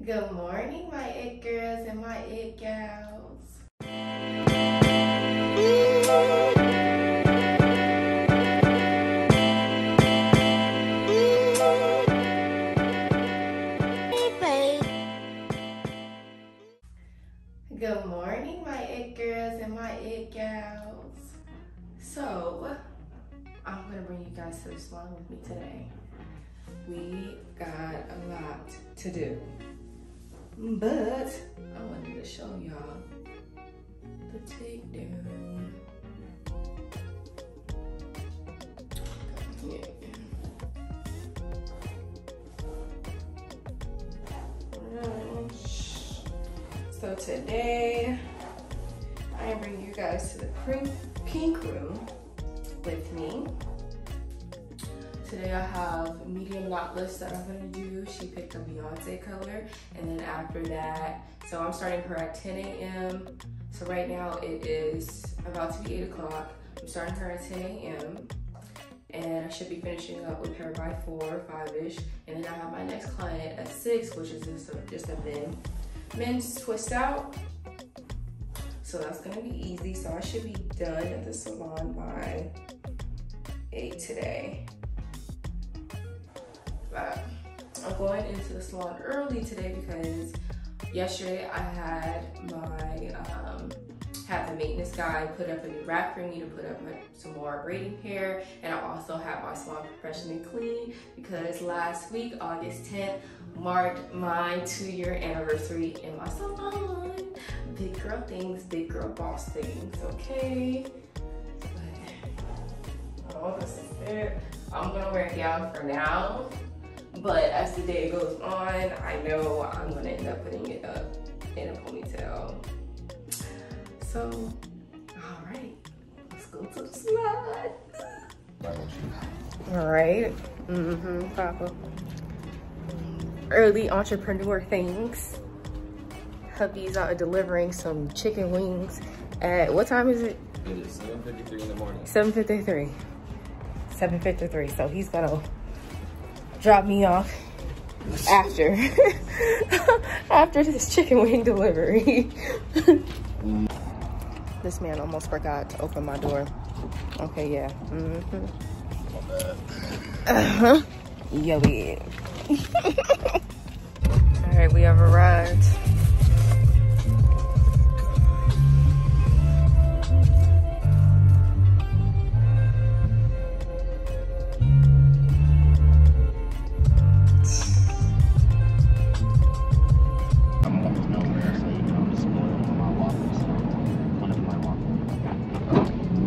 Good morning, my it girls and my it gals. Good morning, my it girls and my it gals. So, I'm gonna bring you guys to the salon with me today. We got a lot to do, but I wanted to show y'all the takedown. Yeah. So today, I am bringing you guys to the pink room with me. Today I have medium knotless that I'm gonna do. She picked a Beyonce color, and then after that, so I'm starting her at 10 a.m. So right now it is about to be 8 o'clock. I'm starting her at 10 a.m. and I should be finishing up with her by 4 or 5-ish. And then I have my next client at 6, which is just a men's twist out. So that's gonna be easy. So I should be done at the salon by 8 today. But I'm going into the salon early today because yesterday I had the maintenance guy put up a new rack for me to put up some more braiding hair, and I also had my salon professionally clean because last week, August 10th, marked my 2-year anniversary in my salon. Big girl things, big girl boss things, okay? But, oh, this is it. I'm gonna wear a gown for now. But as the day goes on, I know I'm gonna end up putting it up in a ponytail. So, all right, let's go to the slide. All right, Papa. Early entrepreneur things. Hubby's out delivering some chicken wings at, what time is it? It is 7:53 in the morning. 7:53. 7:53, so he's gonna drop me off after after this chicken wing delivery. This man almost forgot to open my door. Okay, yeah. Yeah, we all right, we have arrived.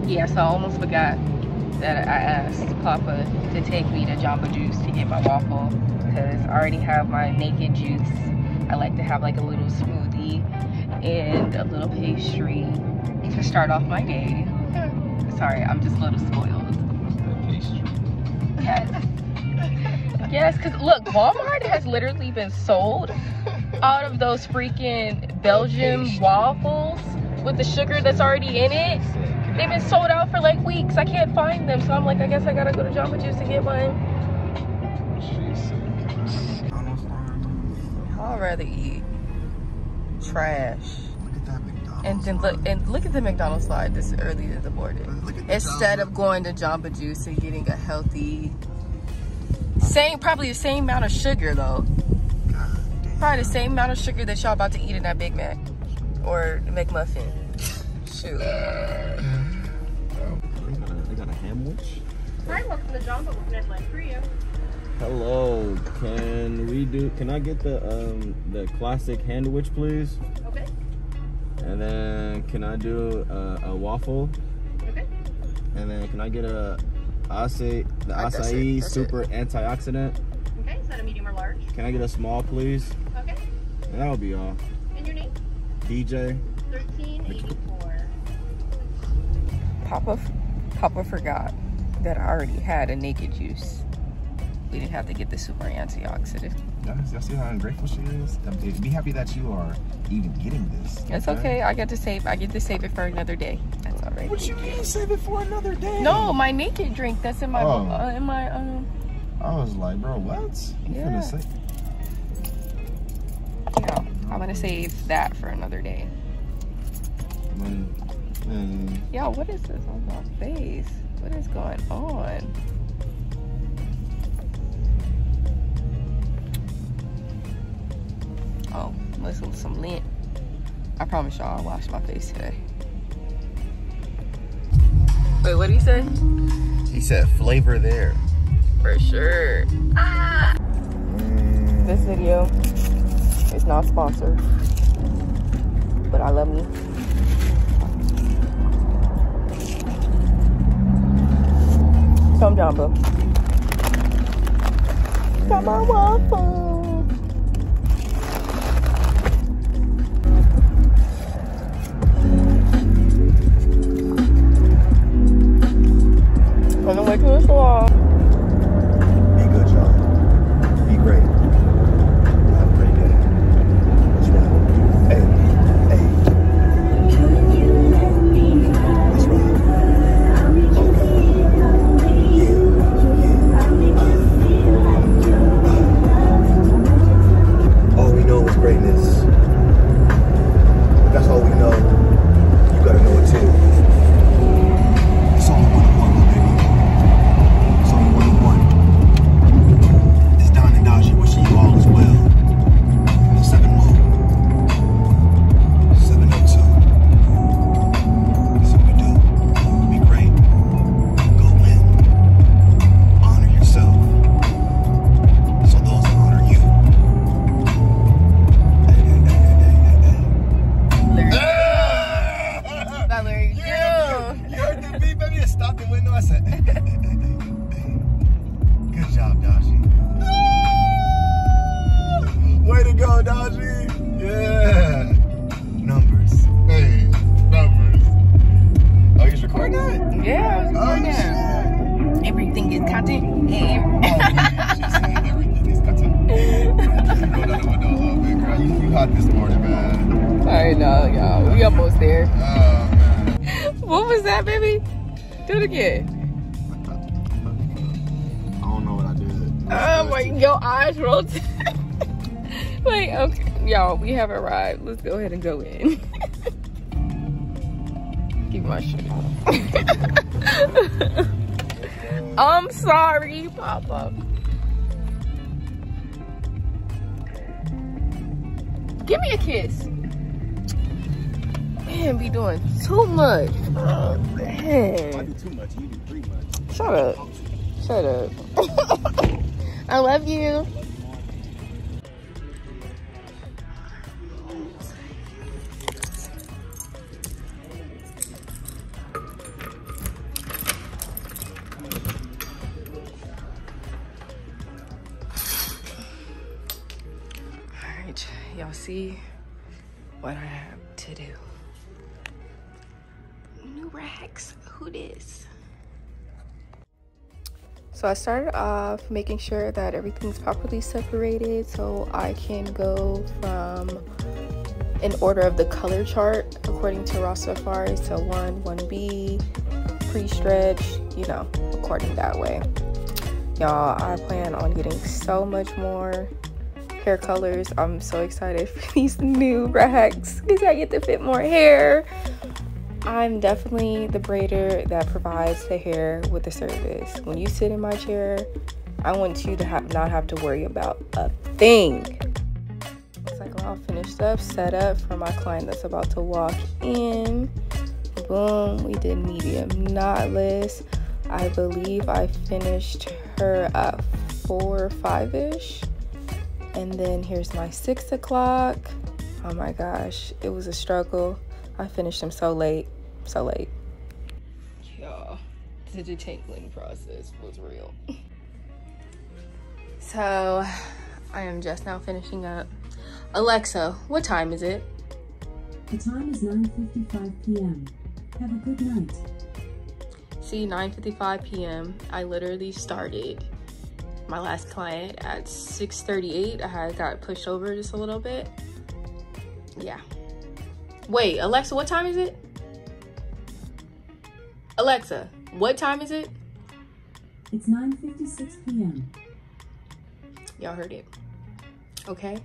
Yeah, so I almost forgot that I asked Papa to take me to Jamba Juice to get my waffle because I already have my naked juice. I like to have like a little smoothie and a little pastry to start off my day. Sorry, I'm just a little spoiled. Yes. Yes, because look, Walmart has literally been sold out of those freaking Belgian waffles with the sugar that's already in it. They've been sold out for like weeks. I can't find them, so I'm like, I guess I gotta go to Jamba Juice to get mine. I'd rather eat trash. Look at that McDonald's. And then look at the McDonald's slide this early in the morning. Instead of going to Jamba Juice and getting a healthy, probably the same amount of sugar though. Probably the same amount of sugar that y'all about to eat in that Big Mac or McMuffin. Shoot. They got a hamwich. Hi, welcome to Jamba. What can I blend for you? Hello, can I get the classic handwich, please? Okay. And then can I do a waffle? Okay. And then can I get the acai super antioxidant? Okay, is that a medium or large? Can I get a small, please? Okay. And that'll be all. And your name? DJ. 1384. Papa forgot that I already had a naked juice. We didn't have to get the super antioxidant. Y'all see how ungrateful she is? Be happy that you are even getting this. It's okay. I get to save it for another day. That's all right. What you mean save it for another day? No, my naked drink that's in my I was like, bro, what? You yeah. finna say? I'm gonna save that for another day. Yo, what is this on my face? What is going on? Oh, listen to some lint. I promise y'all I'll wash my face today. Wait, what did he say? He said flavor there. For sure. Ah! This video is not sponsored, but I love me. Come down, bro. Come on, waffle. On the way to the salon. Be good, y'all. Be great. Have a great day. That's right. Hey, hey. That's right. Okay. Yeah. All we know is greatness. That's all we know. You gotta know it too. It's only one. DAHJI wishing you all as well. 7 move. 702. That's what we do. Be great. Go win. Honor yourself. So those that honor you. Hey. Larry, you heard the beat, baby? It stopped the window. I said, good job, DAHJI. Way to go, DAHJI! Yeah! Numbers. Hey, numbers. Oh, you recording that? Yeah, I was recording that. Everything is content. Yeah. She's saying everything is content. You go down the window a little bit, girl. You hot this morning, man. I know, y'all. We almost there. Oh, man. What was that, baby? Do it again. I don't know what I did. Oh my, your eyes rolled. Wait, okay. Y'all, we have arrived. Let's go ahead and go in. Keep my shit on. I'm sorry, Papa. Give me a kiss. Man, be doing too much. Oh, man. I do too much, you do 3 much. Shut up. Shut up. I love you. Alright, y'all see what I have to do. New racks, who this? So I started off making sure that everything's properly separated so I can go from in order of the color chart according to Rastafari. So 1, 1B, pre-stretch, you know, according that way. Y'all, I plan on getting so much more hair colors. I'm so excited for these new racks because I get to fit more hair. I'm definitely the braider that provides the hair with the service. When you sit in my chair, I want you to not have to worry about a thing. Looks like we're all finished up, set up for my client that's about to walk in. Boom, we did medium knotless. I believe I finished her at 4 or 5-ish. And then here's my 6 o'clock. Oh my gosh, it was a struggle. I finished them so late. Y'all, the detangling process was real. So, I am just now finishing up. Alexa, what time is it? The time is 9:55 p.m. Have a good night. See, 9:55 p.m. I literally started my last client at 6:38. I got pushed over just a little bit. Yeah. Wait, Alexa, what time is it? Alexa, what time is it? It's 9:56 p.m. Y'all heard it. Okay.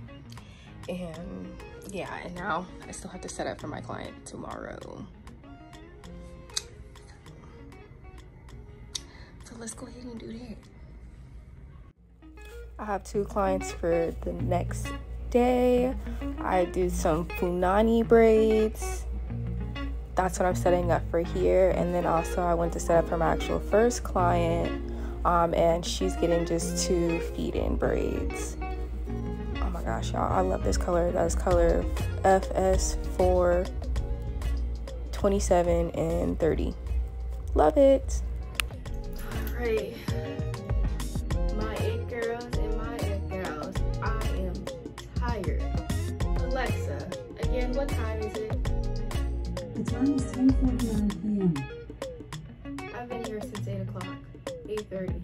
And Yeah, and now I still have to set up for my client tomorrow. So let's go ahead and do that. I have 2 clients for the next day. I do some punani braids. That's what I'm setting up for here. And then also I went to set up for my actual first client, and she's getting just 2 feed-in braids. Oh my gosh, y'all, I love this color. That is color FS4 27 and 30. Love it. All right, my it girls and my it gals, I am tired. Alexa, again, what time is it? The time is 10:49 p.m. I've been here since 8 o'clock, 8:30.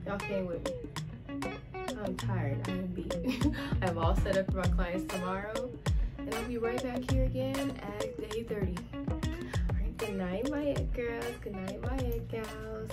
Y'all came with me. I'm tired, I am beat. I'm all set up for my clients tomorrow, and I'll be right back here again at 8:30. All right, good night, my it girls. Good night, my it gals.